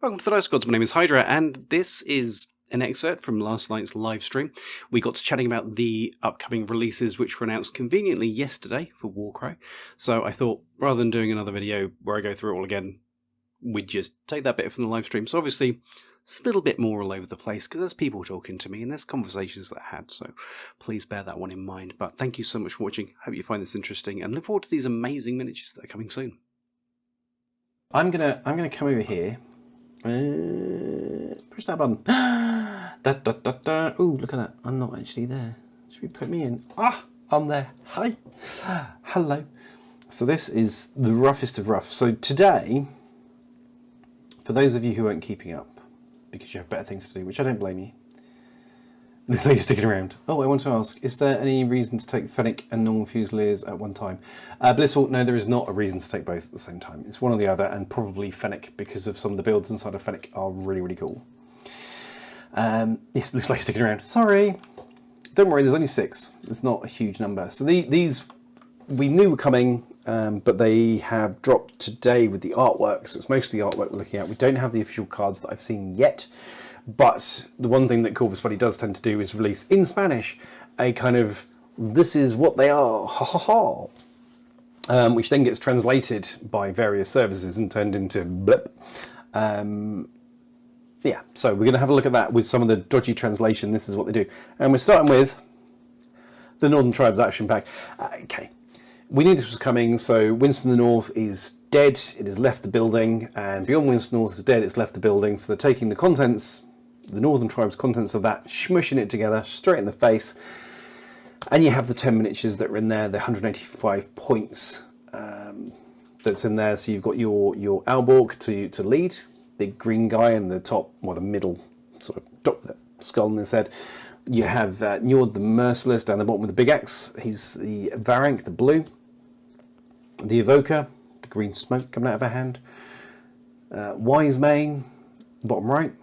Welcome to the Dice Gods. My name is Hydra, and this is an excerpt from last night's live stream. We got to chatting about the upcoming releases which were announced conveniently yesterday for Warcrow. So I thought, rather than doing another video where I go through it all again, we'd just take that bit from the live stream. So obviously, it's a little bit more all over the place because there's people talking to me and there's conversations that I had. So please bear that one in mind. But thank you so much for watching. Hope you find this interesting and look forward to these amazing miniatures that are coming soon. I'm gonna come over here. Push that button. Ooh, look at that. I'm not actually there. Should we put me in? Ah, I'm there. Hi. Hello. So this is the roughest of rough. So today, for those of you who aren't keeping up, because you have better things to do, which I don't blame you, looks like you're sticking around. Oh, I want to ask, is there any reason to take Fennec and normal Fusiliers at one time? Blissful, no, there is not a reason to take both at the same time. It's one or the other, and probably Fennec, because of some of the builds inside of Fennec are really, really cool. Yes, looks like you're sticking around. Sorry. Don't worry, there's only 6. It's not a huge number. So these we knew were coming, but they have dropped today with the artwork. So it's mostly the artwork we're looking at. We don't have the official cards that I've seen yet. But the one thing that Corvus Buddy does tend to do is release in Spanish a kind of, this is what they are, ha ha ha, which then gets translated by various services and turned into blip. Yeah, so we're going to have a look at that with some of the dodgy translation. This is what they do. And we're starting with the Northern Tribes Action Pack. Okay, we knew this was coming, so Winston the North is dead, it has left the building, and Beyond Winston North is dead, it's left the building, so they're taking the contents, the Northern Tribes contents of that, smushing it together straight in the face, and you have the 10 miniatures that are in there, the 185 points that's in there. So you've got your Alborg to lead, big green guy in the top, or the middle, sort of top the skull in his head. You have Njord the Merciless down the bottom with the big axe, he's the Varank, the blue, the Evoker, the green smoke coming out of her hand, Wise Mane, bottom right,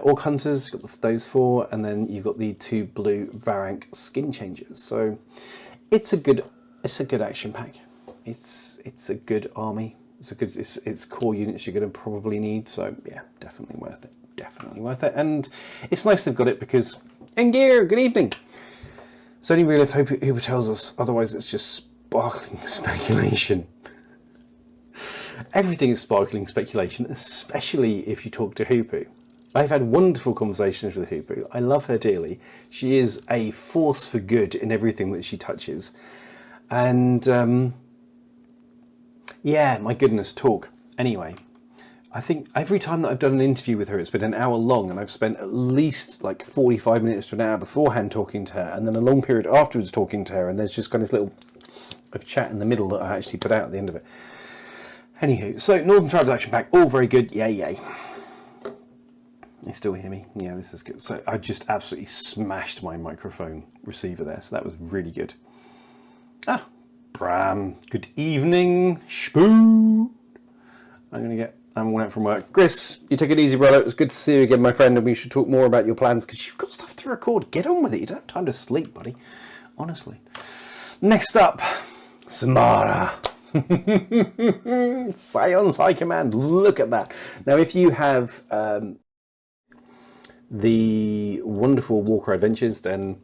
Orc Hunters, you've got those 4, and then you've got the 2 blue Varank skin changers. So it's a good action pack. It's a good army. It's core units you're going to probably need. So yeah, definitely worth it. Definitely worth it. And it's nice they've got it because Engir, good evening. It's only real if Hooper tells us. Otherwise, it's just sparkling speculation. Everything is sparkling speculation, especially if you talk to Hooper. I've had wonderful conversations with Hooper. I love her dearly. She is a force for good in everything that she touches. And yeah, my goodness, talk. Anyway, I think every time that I've done an interview with her, it's been an hour long, and I've spent at least like 45 minutes to an hour beforehand talking to her, and then a long period afterwards talking to her, and there's just kind of this little of chat in the middle that I actually put out at the end of it. Anywho, so Northern Tribes Action Pack, all very good, yay yay. You still hear me? Yeah, this is good. So I just absolutely smashed my microphone receiver there, so that was really good. Ah, Bram, good evening, Spoo. I'm worn out from work. Chris, you take it easy, brother. It was good to see you again, my friend, and we should talk more about your plans because you've got stuff to record. Get on with it. You don't have time to sleep, buddy. Honestly. Next up, Samara. Scions High Command. Look at that. Now, if you have the wonderful Warcrow Adventures, then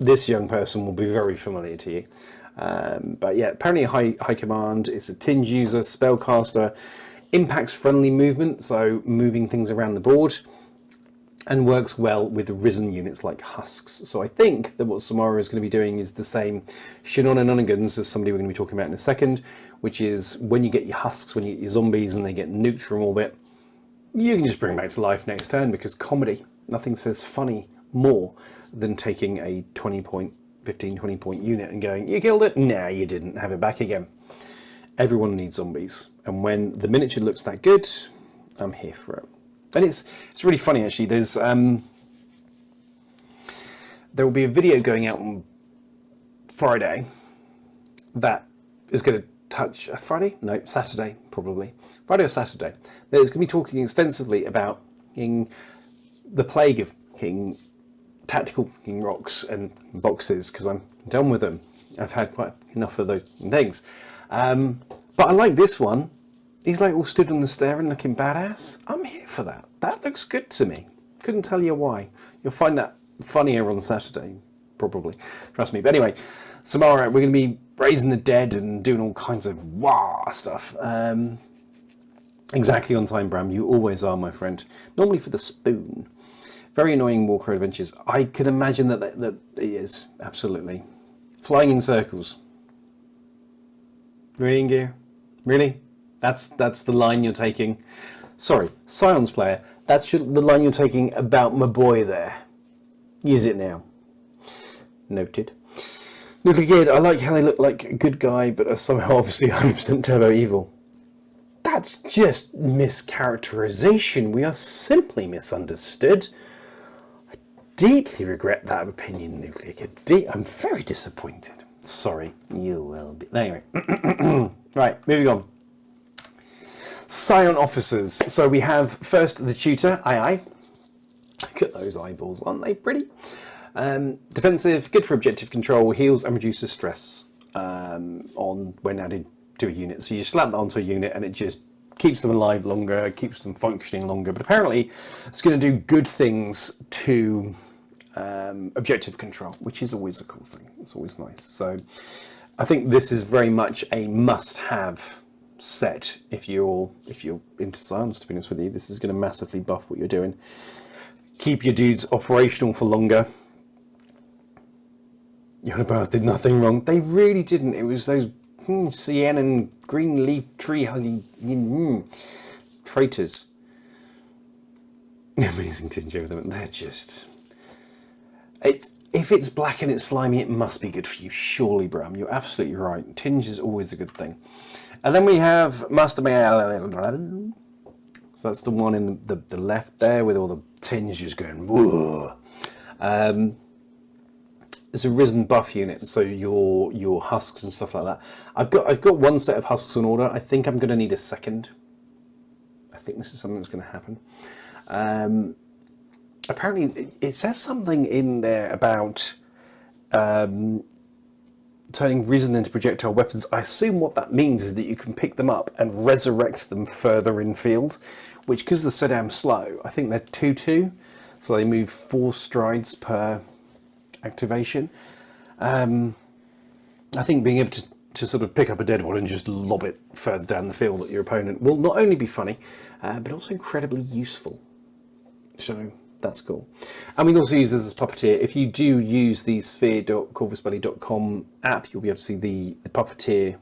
this young person will be very familiar to you. But yeah, apparently a high command. It's a tinge user, spellcaster, impacts friendly movement, so moving things around the board, and works well with risen units like husks. So I think that what Samara is going to be doing is the same shenanigans as somebody we're going to be talking about in a second, which is when you get your husks, when you get your zombies, when they get nuked from orbit, you can just bring them back to life next turn, because comedy, nothing says funny more than taking a 20 point unit and going, you killed it? Nah, you didn't. Have it back again. Everyone needs zombies, and when the miniature looks that good, I'm here for it. And it's really funny actually. There's there will be a video going out on Friday that is going to touch Saturday probably. Friday or Saturday. There's going to be talking extensively about the plague of tactical rocks and boxes, because I'm done with them. I've had quite enough of those things. But I like this one He's like all stood on the stair and looking badass. I'm here for that. That looks good to me. Couldn't tell you why. You'll find that funnier on Saturday, probably. Trust me. But anyway, tomorrow we're going to be raising the dead and doing all kinds of wah stuff. Exactly on time, Bram. You always are, my friend. Normally for the spoon. Very annoying Warcrow adventures. I could imagine that it is, absolutely. Flying in circles. Really, Gear? Really? That's the line you're taking. Sorry, Scions player. That's the line you're taking about my boy there. Use it now. Noted. Nuclear Kid, I like how they look like a good guy, but are somehow obviously 100% turbo evil. That's just mischaracterization. We are simply misunderstood. I deeply regret that opinion, Nuclear Kid. I'm very disappointed. Sorry, you will be. Anyway, right, moving on. Scion officers. So we have first the tutor, aye. Look at those eyeballs, aren't they pretty? Defensive, good for objective control, heals and reduces stress on when added to a unit. So you slap that onto a unit and it just keeps them alive longer, keeps them functioning longer. But apparently it's going to do good things to objective control, which is always a cool thing. It's always nice. So I think this is very much a must-have set if you're into Scions, to be honest with you. This is going to massively buff what you're doing. Keep your dudes operational for longer. Yodabath did nothing wrong. They really didn't. It was those Syenann green leaf tree hugging traitors. Amazing tinge over them. They're just... If it's black and it's slimy, it must be good for you. Surely, Bram. You're absolutely right. Tinge is always a good thing. And then we have Master Mail. So that's the one in the left there with all the tinge just going. Whoa. It's a risen buff unit, so your husks and stuff like that. I've got one set of husks on order. I think I'm going to need a second. I think this is something that's going to happen. Apparently, it says something in there about turning risen into projectile weapons. I assume what that means is that you can pick them up and resurrect them further in field, which, because they're so damn slow, I think they're 2-2, so they move 4 strides per activation. I think being able to sort of pick up a dead one and just lob it further down the field at your opponent will not only be funny, but also incredibly useful. So that's cool. And we can also use this as Puppeteer. If you do use the sphere.corvusbelly.com app, you'll be able to see the Puppeteer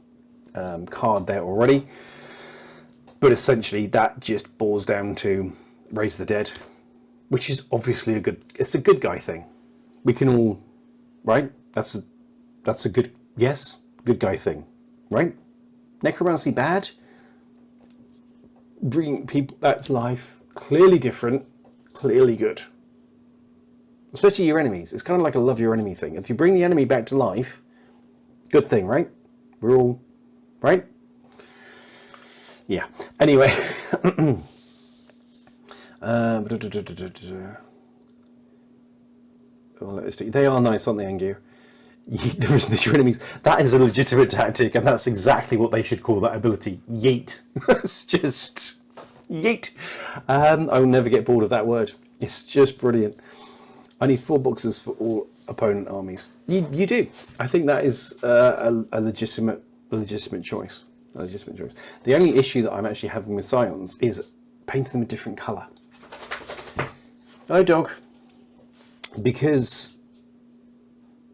card there already. But essentially that just boils down to Raise the Dead, which is obviously a good guy thing. We can all, right? That's a good guy thing, right? Necromancy bad, bringing people back to life, clearly different, clearly good. Especially your enemies. It's kind of like a love your enemy thing. If you bring the enemy back to life, good thing, right? We're all, right? Yeah. Anyway. They are nice, aren't they, Angier? Your enemies. That is a legitimate tactic, and that's exactly what they should call that ability. Yeet. It's just yeet. I will never get bored of that word. It's just brilliant. I need 4 boxes for all opponent armies. You do. I think that is a legitimate choice. A legitimate choice. The only issue that I'm actually having with Scions is painting them a different colour. Hello, dog. Because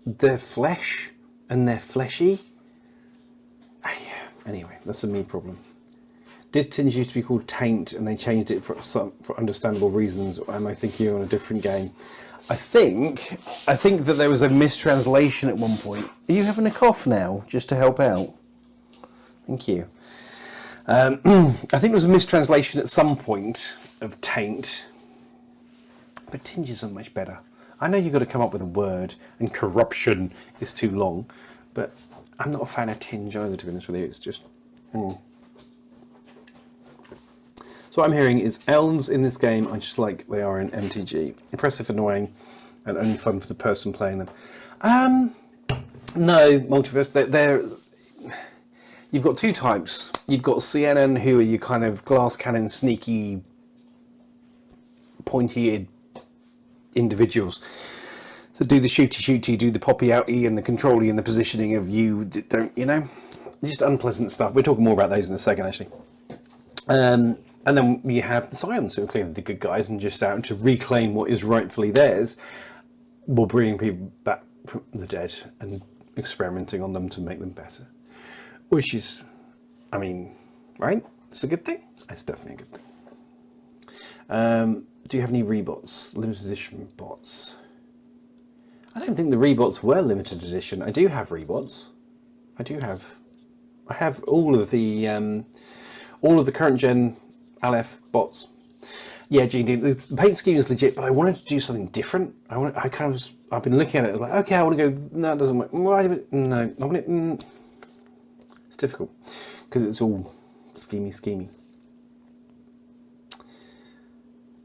they're flesh and they're fleshy. Anyway, that's a me problem. Did tinge used to be called taint and they changed it for understandable reasons, or am I thinking you're on a different game? I think that there was a mistranslation at one point. Are you having a cough now, just to help out? Thank you. I think there was a mistranslation at some point of taint, but tinge isn't much better. I know you've got to come up with a word, and corruption is too long, but I'm not a fan of tinge either, to be honest with you. It's just... So what I'm hearing is elves in this game are just like they are in MTG. Impressive, annoying, and only fun for the person playing them. No, Multiverse, they're you've got two types. You've got Syenann, who are your kind of glass cannon, sneaky, pointy-eared individuals. So do the shooty, do the poppy-outy and the controlly and the positioning of you, don't, you know? Just unpleasant stuff. We're talking more about those in a second, actually. And then you have the Scions, who are clearly the good guys and just out to reclaim what is rightfully theirs, while bringing people back from the dead and experimenting on them to make them better. Which is, I mean, right? It's a good thing. It's definitely a good thing. Do you have any rebots? Limited edition bots? I don't think the rebots were limited edition. I do have rebots. I have all of the current gen Aleph bots. Yeah, Gene, the paint scheme is legit, but I wanted to do something different. I've been looking at it. I was like, okay, I want to go. No, it doesn't work. No, I want it. It's difficult because it's all schemy.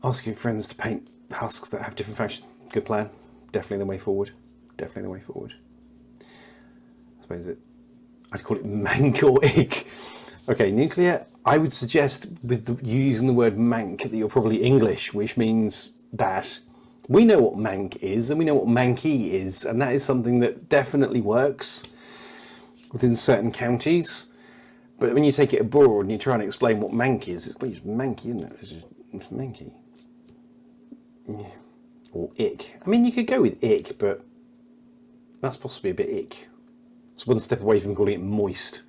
Ask your friends to paint husks that have different functions. Good plan. Definitely the way forward. I suppose I'd call it mank or ick. Okay, nuclear. I would suggest with you using the word mank that you're probably English, which means that we know what mank is and we know what manky is, and that is something that definitely works within certain counties. But when you take it abroad and you try and explain what mank is, it's manky, isn't it? It's manky. Yeah. Or ick. I mean, you could go with ick, but that's possibly a bit ick. It's one step away from calling it moist.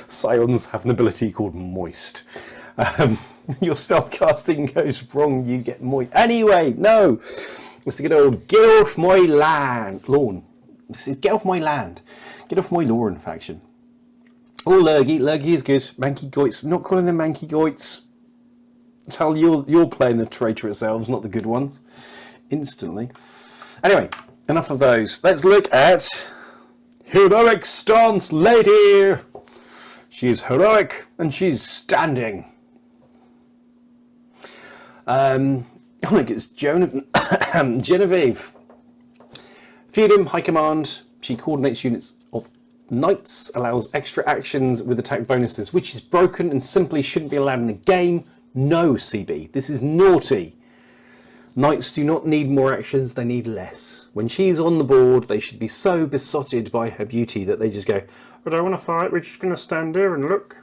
Scions have an ability called moist. Your spell casting goes wrong, you get moist. Anyway, no! It's the good old get off my lawn. This is get off my land. Get off my lawn faction. Oh, Lurgy. Lurgy is good. Manky goits. I'm not calling them manky goits. Tell you're playing the traitorous elves, not the good ones. Instantly. Anyway, enough of those. Let's look at heroic stance lady. She's heroic and she's standing. I think it's Genevieve. Feudom, High Command. She coordinates units of knights, allows extra actions with attack bonuses, which is broken and simply shouldn't be allowed in the game. No, CB, this is naughty. Knights do not need more actions, they need less. When she's on the board, they should be so besotted by her beauty that they just go, I don't want to fight, we're just going to stand here and look.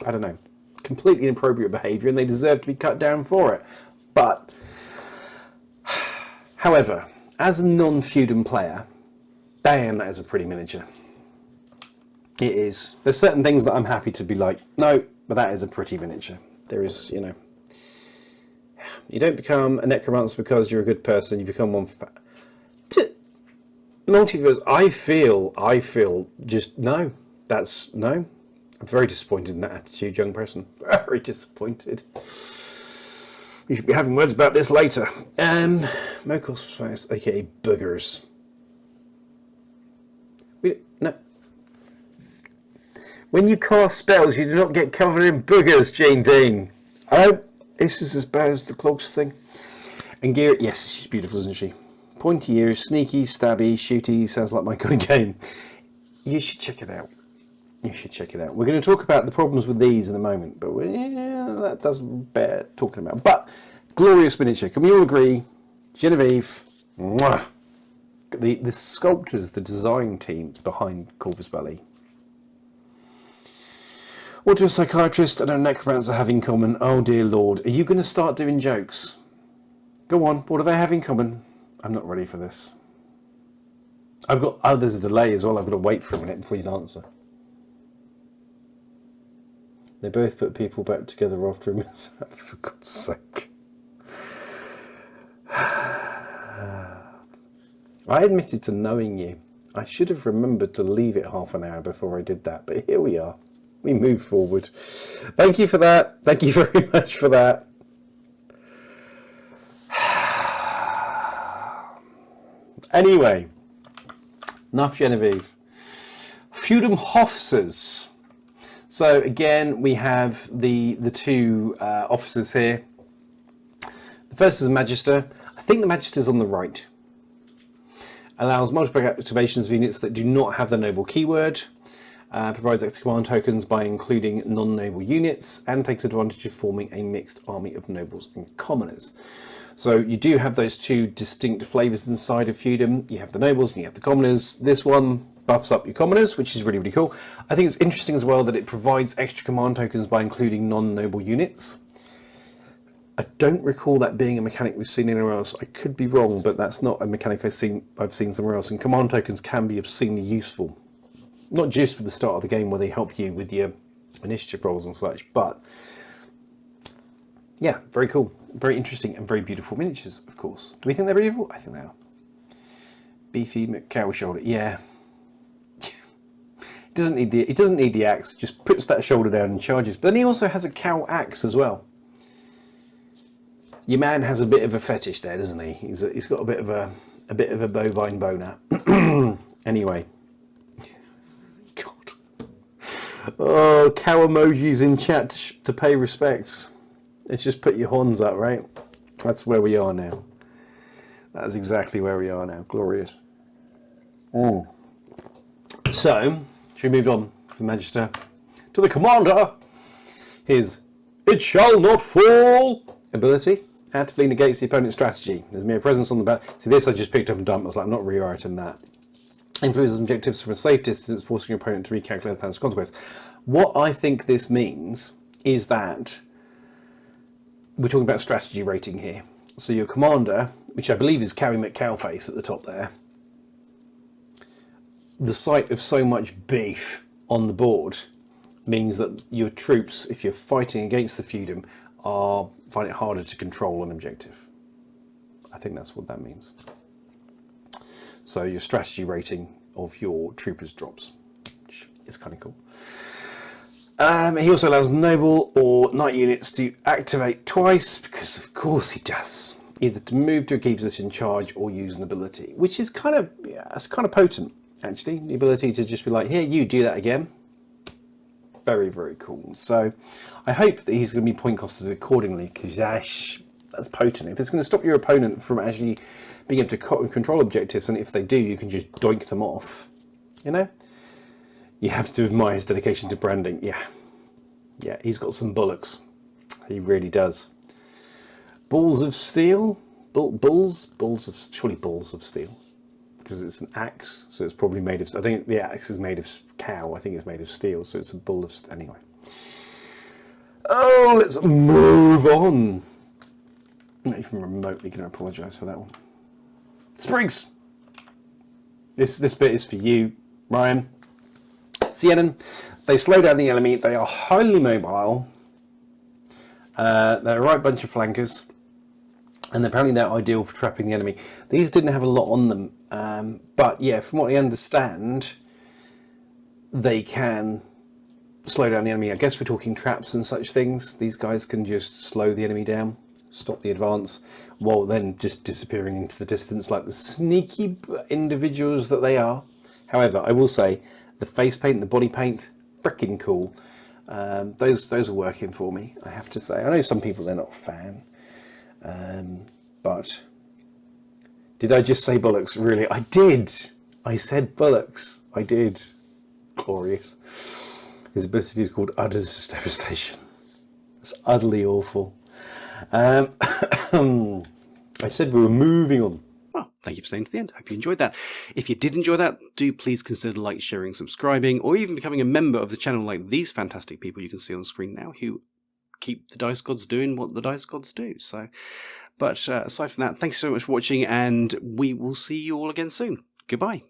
I don't know. Completely inappropriate behaviour, and they deserve to be cut down for it. But, however, as a non-Feudom player, damn, that is a pretty miniature. It is. There's certain things that I'm happy to be like, no, but that is a pretty miniature. There is, you know, you don't become a necromancer because you're a good person. You become one for multiverse. I feel just no. That's no. I'm very disappointed in that attitude, young person. Very disappointed. We should be having words about this later. Mokos spires, aka boogers. No. When you cast spells, you do not get covered in boogers, Jane Dean. This is as bad as the clogs thing. And Gear, yes, she's beautiful, isn't she? Pointy ears, sneaky, stabby, shooty, sounds like my kind of game. You should check it out. We're going to talk about the problems with these in a moment, but that doesn't bear talking about. But, glorious miniature. Can we all agree? Genevieve, mwah. The sculptors, the design team behind Corvus Belli. What do a psychiatrist and a necromancer have in common? Oh dear Lord, are you going to start doing jokes? Go on, what do they have in common? I'm not ready for this. There's a delay as well, I've got to wait for a minute before you answer. They both put people back together after a mishap, for God's sake. I admitted to knowing you. I should have remembered to leave it half an hour before I did that, but here we are. We move forward. Thank you for that. Thank you very much for that. Anyway, enough Genevieve. Feudom officers. So again, we have the two officers here. The first is a Magister. I think the Magister's on the right. Allows multiple activations of units that do not have the noble keyword. provides extra command tokens by including non-noble units, and takes advantage of forming a mixed army of nobles and commoners. So you do have those two distinct flavours inside of Feudom. You have the nobles and you have the commoners. This one buffs up your commoners, which is really, really cool. I think it's interesting as well that it provides extra command tokens by including non-noble units. I don't recall that being a mechanic we've seen anywhere else. I could be wrong, but that's not a mechanic I've seen somewhere else. And command tokens can be obscenely useful, not just for the start of the game where they help you with your initiative rolls and such, but yeah, very cool, very interesting, and very beautiful miniatures. Of course, do we think they're beautiful? I think they are. Beefy cow shoulder, yeah. It doesn't need the axe. Just puts that shoulder down and charges. But then he also has a cow axe as well. Your man has a bit of a fetish there, doesn't he? He's got a bit of a bovine boner. Anyway, God. Oh, cow emojis in chat to pay respects. Let's just put your horns up, right? That's where we are now. That's exactly where we are now. Glorious. So, should we move on from Magister to the Commander? His "It shall not fall" ability actively negates the opponent's strategy. There's mere presence on the back. See, this I just picked up and dumped. I was like, I'm not rewriting that. Influences objectives from a safe distance, forcing your opponent to recalculate the plan's consequence. What I think this means is that we're talking about strategy rating here. So your commander, which I believe is Carrie McCowface at the top there, the sight of so much beef on the board means that your troops, if you're fighting against the Feudom, find it harder to control an objective. I think that's what that means. So your strategy rating of your troopers drops, which is kind of cool. He also allows noble or knight units to activate twice, because of course he does. Either to move to a key position, charge, or use an ability, which is kind of, yeah, it's kind of potent actually. The ability to just be like, here, you do that again. Very, very cool. So I hope that he's going to be point costed accordingly, because that's potent. If it's going to stop your opponent from actually being able to control objectives, and if they do, you can just doink them off, you know? You have to admire his dedication to branding. Yeah, he's got some bullocks. He really does. Balls of steel? Surely balls of steel. Because it's an axe, so it's probably made of... I think the axe is made of cow. I think it's made of steel, so it's a bull of... Anyway. Oh, let's move on. I'm not even remotely going to apologise for that one. Sprigs! This bit is for you, Ryan. Syenann. They slow down the enemy. They are highly mobile. They're a right bunch of flankers. And apparently they're ideal for trapping the enemy. These didn't have a lot on them. But yeah, from what I understand, they can slow down the enemy. I guess we're talking traps and such things. These guys can just slow the enemy down, stop the advance, while then just disappearing into the distance like the sneaky individuals that they are. However, I will say, the face paint, the body paint, freaking cool. Those are working for me, I have to say. I know some people, they're not a fan. But did I just say bullocks? Really? I did. I said bullocks. I did. Glorious. His ability is called Udder's Devastation. It's utterly awful. I said we were moving on. Well, thank you for staying to the end. Hope you enjoyed that. If you did enjoy that, do please consider liking, sharing, subscribing, or even becoming a member of the channel like these fantastic people you can see on screen now who keep the Dice Gods doing what the Dice Gods do. So, but aside from that, thanks so much for watching, and we will see you all again soon. Goodbye.